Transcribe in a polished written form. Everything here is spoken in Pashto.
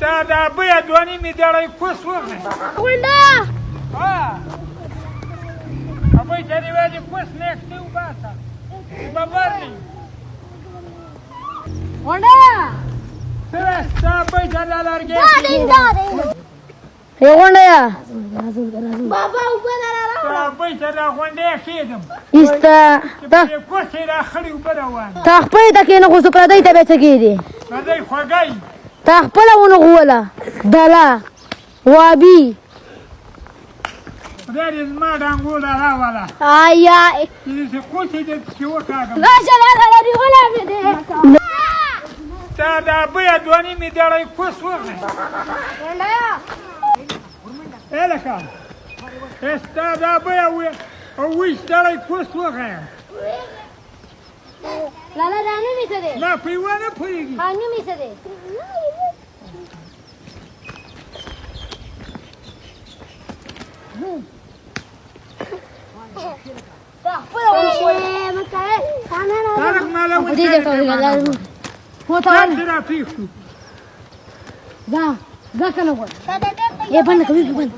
تا دا بیا دوانی می دړی کوس وغه ولدا ابای تری وادي کوس نکته و باسا ببرنی ولدا سرستا بای دلالرگه وندا بابا وبدارا تا بای تر غونډه کېدم استا چې کوس را خړی وبروان تا خپل د کینو خو سپر دای ته به چګیری مزای خوګای تا خپل ونه غولا دلا وابي دې ما ډنګول را والا آیا چې کوسې دې چې وکاګم لا شلا لا دی ولا مې دې تا دا بیا دوانی می دړی کوس وغه وندا الکا استا دا بیا و او وش دړی کوس وغه لا لا دانه می څه دې لا پیوانه پویږي هانه می څه دې تارک مالا و دې ته وګورئ هو ته ترا پیښو ځه ځه کنه وای یې باندې کوي